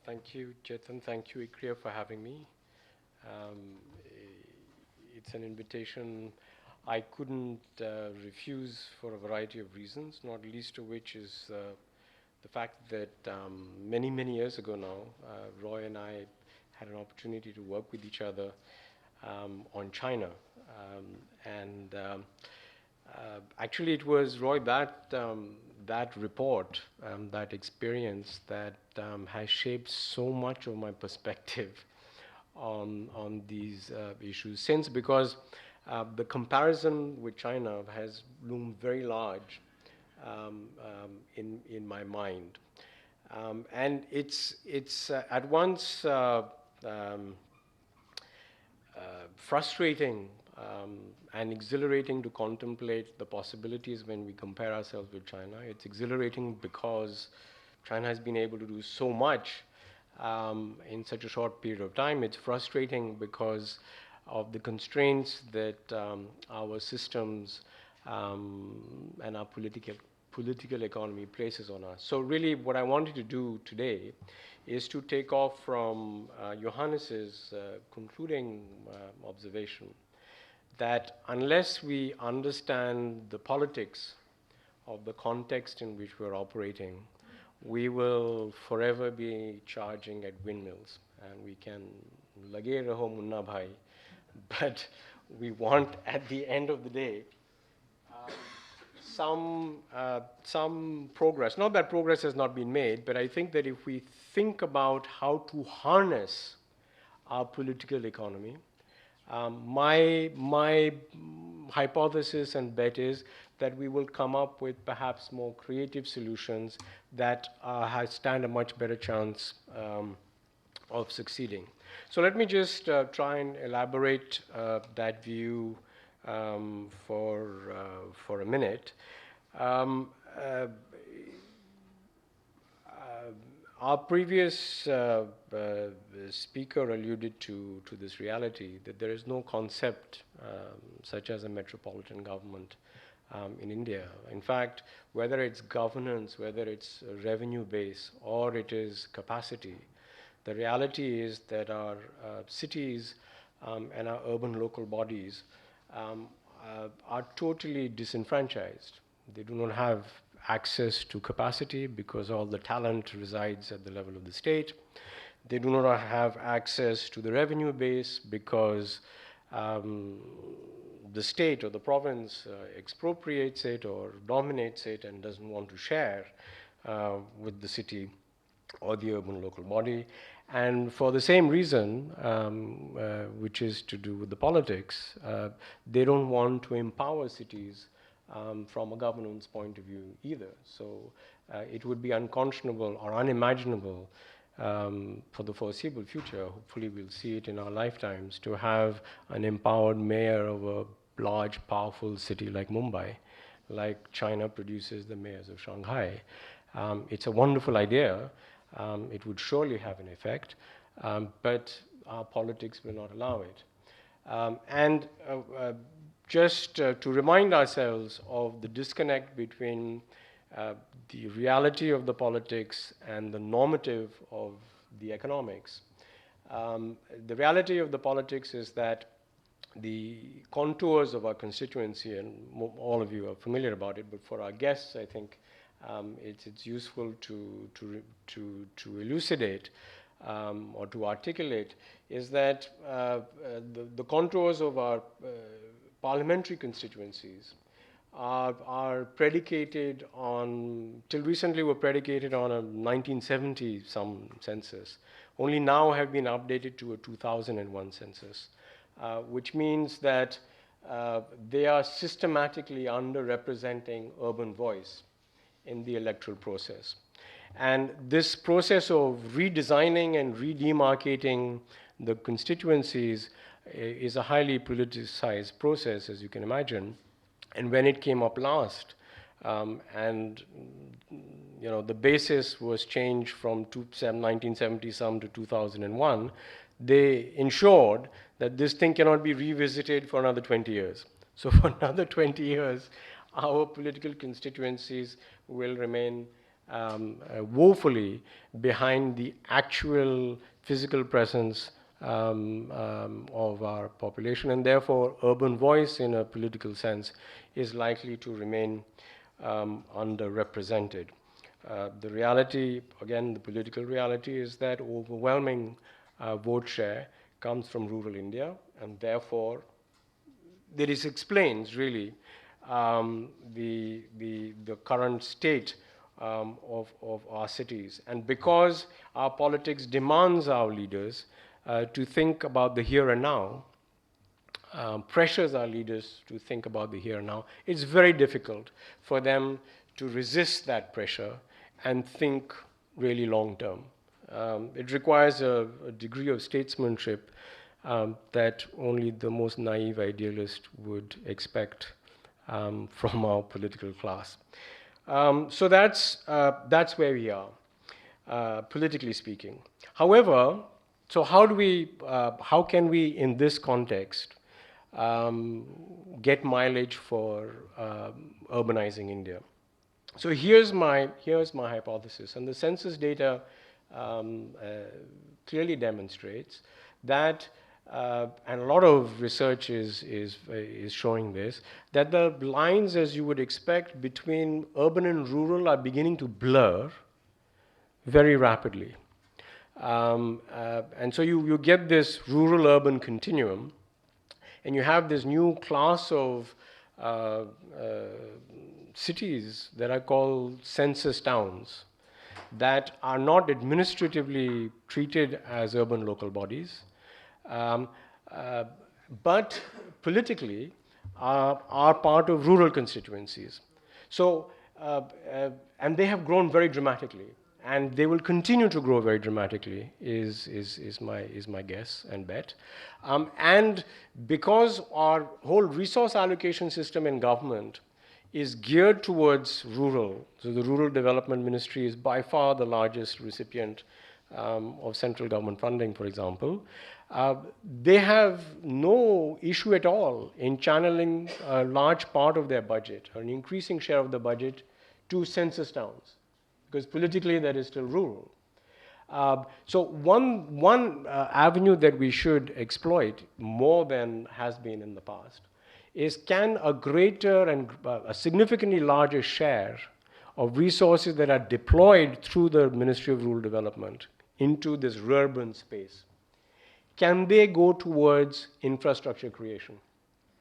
Thank you, Chetan. Thank you, ICRIER, for having me. Um, it's an invitation I couldn't refuse for a variety of reasons, not least of which is the fact that many, many years ago now, Roy and I had an opportunity to work with each other on China. Actually, it was Roy that report, that experience that has shaped so much of my perspective on these issues since, because the comparison with China has loomed very large in my mind. And it's at once frustrating and exhilarating to contemplate the possibilities when we compare ourselves with China. It's exhilarating because China has been able to do so much in such a short period of time. It's frustrating because of the constraints that our systems and our political economy places on us. So really what I wanted to do today is to take off from Johannes's concluding observation that unless we understand the politics of the context in which we're operating, we will forever be charging at windmills. And we can lage raho munna bhai, but we want at the end of the day some progress. Not that progress has not been made, but I think that if we think about how to harness our political economy, my hypothesis and bet is that we will come up with perhaps more creative solutions that stand a much better chance of succeeding. So let me just try and elaborate that view for a minute. Our previous speaker alluded to this reality that there is no concept such as a metropolitan government in India. In fact, whether it's governance, whether it's revenue base, or it is capacity, the reality is that our cities and our urban local bodies are totally disenfranchised. They do not have access to capacity because all the talent resides at the level of the state. They do not have access to the revenue base because the state or the province expropriates it or dominates it and doesn't want to share with the city or the urban local body. And for the same reason, which is to do with the politics, they don't want to empower cities from a governance point of view either. So it would be unconscionable or unimaginable for the foreseeable future, hopefully we'll see it in our lifetimes, to have an empowered mayor of a large, powerful city like Mumbai, like China produces the mayors of Shanghai. It's a wonderful idea. It would surely have an effect, but our politics will not allow it. Just to remind ourselves of the disconnect between the reality of the politics and the normative of the economics. The reality of the politics is that the contours of our constituency, and all of you are familiar about it, but for our guests, I think it's useful to elucidate or to articulate, is that the contours of our parliamentary constituencies are predicated on, till recently were predicated on a 1970 some census, only now have been updated to a 2001 census, which means that they are systematically underrepresenting urban voice in the electoral process. And this process of redesigning and redemarcating the constituencies is a highly politicized process, as you can imagine. And when it came up last, and the basis was changed from 1970 some to 2001, they ensured that this thing cannot be revisited for another 20 years. So for another 20 years, our political constituencies will remain woefully behind the actual physical presence of our population, and therefore urban voice in a political sense is likely to remain underrepresented. The reality, again, the political reality is that overwhelming vote share comes from rural India, and therefore this explains really the current state of our cities. And because our politics demands our leaders to think about the here and now, pressures our leaders to think about the here and now, it's very difficult for them to resist that pressure and think really long term. It requires a degree of statesmanship that only the most naive idealist would expect from our political class. So that's where we are, politically speaking. However, so how can we, in this context, get mileage for urbanizing India? So here's my hypothesis, and the census data clearly demonstrates that, and a lot of research is showing this, that the lines, as you would expect, between urban and rural are beginning to blur very rapidly. And so you get this rural-urban continuum, and you have this new class of cities that are called census towns that are not administratively treated as urban local bodies, but politically are part of rural constituencies. So, and they have grown very dramatically, and they will continue to grow very dramatically, is my guess and bet. And because our whole resource allocation system in government is geared towards rural, so the Rural Development Ministry is by far the largest recipient of central government funding, for example. They have no issue at all in channeling a large part of their budget, or an increasing share of the budget, to census towns, because politically that is still rural. So one avenue that we should exploit more than has been in the past is, can a greater and a significantly larger share of resources that are deployed through the Ministry of Rural Development into this urban space, can they go towards infrastructure creation?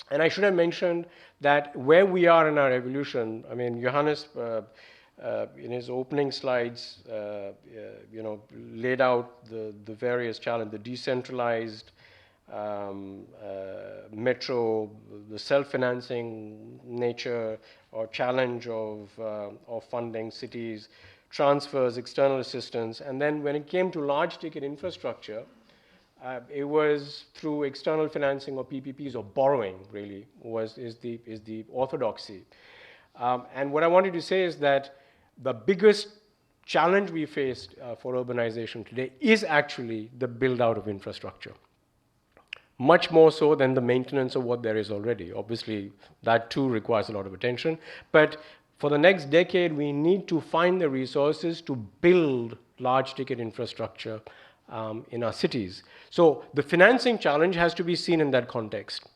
And I should have mentioned that where we are in our evolution, I mean, Johannes, in his opening slides, laid out the various challenges, the decentralized metro, the self-financing nature or challenge of funding cities, transfers, external assistance, and then when it came to large ticket infrastructure, it was through external financing or PPPs, or borrowing really is the orthodoxy. And what I wanted to say is that the biggest challenge we faced for urbanization today is actually the build out of infrastructure. Much more so than the maintenance of what there is already. Obviously, that too requires a lot of attention. But for the next decade, we need to find the resources to build large ticket infrastructure in our cities. So the financing challenge has to be seen in that context.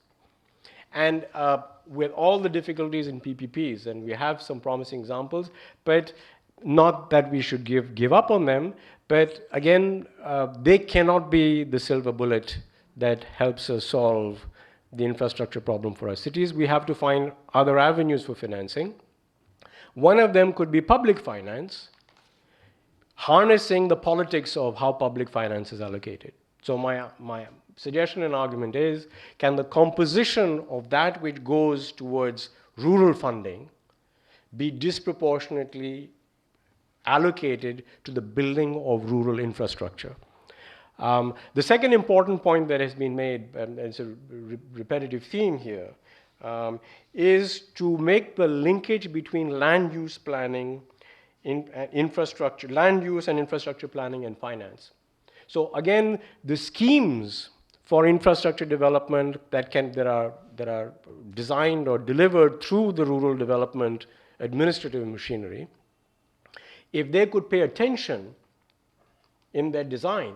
And with all the difficulties in PPPs, and we have some promising examples, but not that we should give up on them, but again, they cannot be the silver bullet that helps us solve the infrastructure problem for our cities. We have to find other avenues for financing. One of them could be public finance, harnessing the politics of how public finance is allocated. So my suggestion and argument is, can the composition of that which goes towards rural funding be disproportionately allocated to the building of rural infrastructure? The second important point that has been made, and it's a repetitive theme here, is to make the linkage between land use planning, infrastructure, land use and infrastructure planning and finance. So again, the schemes for infrastructure development that are designed or delivered through the rural development administrative machinery if they could pay attention in their design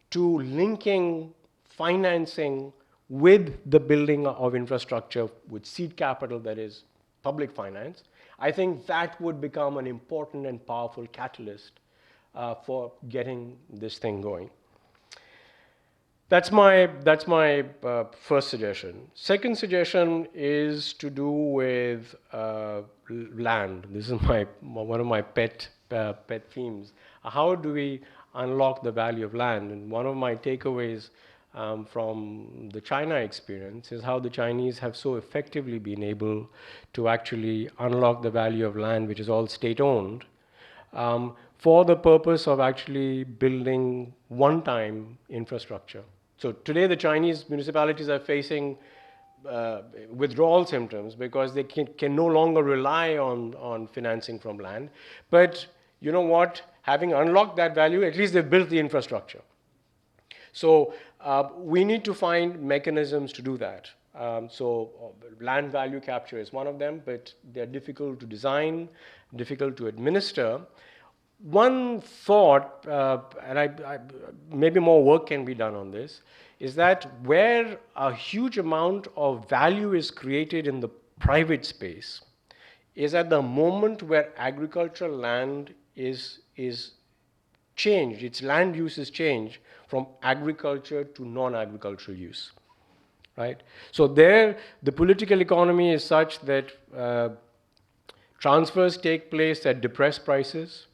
to linking financing with the building of infrastructure with seed capital, that is public finance, I think that would become an important and powerful catalyst for getting this thing going. That's my first suggestion. Second suggestion is to do with land. This is one of my pet themes. How do we unlock the value of land? And one of my takeaways from the China experience is how the Chinese have so effectively been able to actually unlock the value of land, which is all state-owned, for the purpose of actually building one-time infrastructure. So today the Chinese municipalities are facing withdrawal symptoms because they can no longer rely on financing from land. But you know what? Having unlocked that value, at least they've built the infrastructure. So we need to find mechanisms to do that. Land value capture is one of them, but they're difficult to design, difficult to administer. One thought, and maybe more work can be done on this, is that where a huge amount of value is created in the private space is at the moment where agricultural land is changed, its land use is changed from agriculture to non-agricultural use, right? So there, the political economy is such that transfers take place at depressed prices,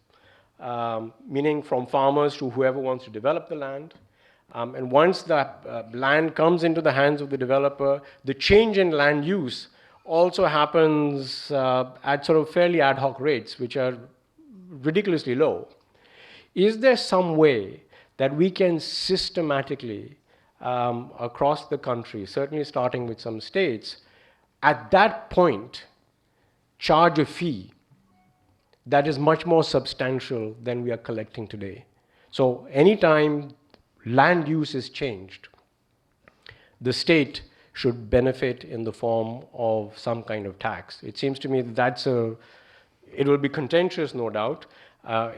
meaning from farmers to whoever wants to develop the land. And once the land comes into the hands of the developer, the change in land use also happens at sort of fairly ad hoc rates, which are ridiculously low. Is there some way that we can systematically, across the country, certainly starting with some states, at that point, charge a fee that is much more substantial than we are collecting today? So anytime land use is changed, the state should benefit in the form of some kind of tax. It seems to me that it will be contentious, no doubt.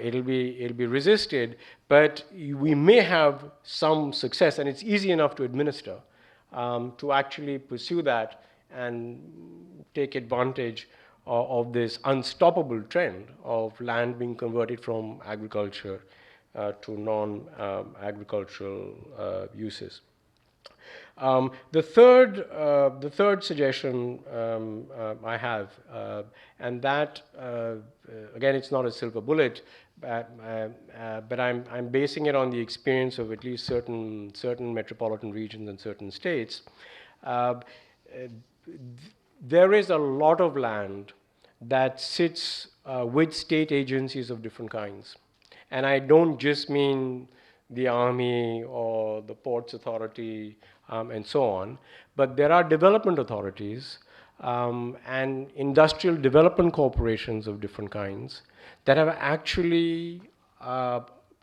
It'll be resisted, but we may have some success, and it's easy enough to administer, to actually pursue that and take advantage of this unstoppable trend of land being converted from agriculture to non-agricultural uses. The third suggestion I have, and that again, it's not a silver bullet, but I'm basing it on the experience of at least certain metropolitan regions and certain states. There is a lot of land that sits with state agencies of different kinds. And I don't just mean the army or the ports authority and so on, but there are development authorities and industrial development corporations of different kinds that have actually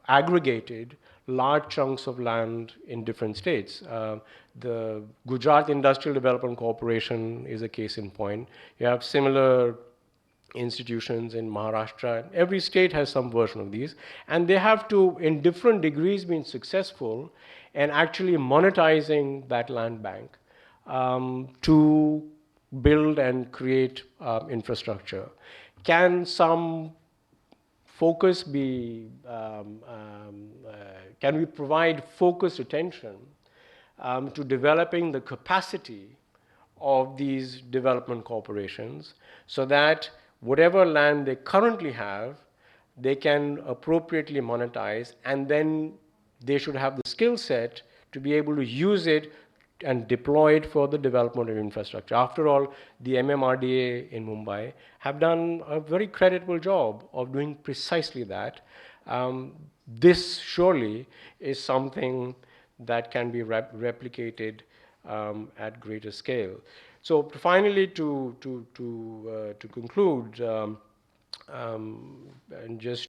aggregated large chunks of land in different states. The Gujarat Industrial Development Corporation is a case in point. You have similar institutions in Maharashtra. Every state has some version of these, and they have to, in different degrees, been successful in actually monetizing that land bank to build and create infrastructure. Can some focus be, can we provide focused attention to developing the capacity of these development corporations so that whatever land they currently have, they can appropriately monetize, and then they should have the skill set to be able to use it and deploy it for the development of infrastructure. After all, the MMRDA in Mumbai have done a very creditable job of doing precisely that. This surely is something that can be replicated at greater scale. So finally, to conclude, and just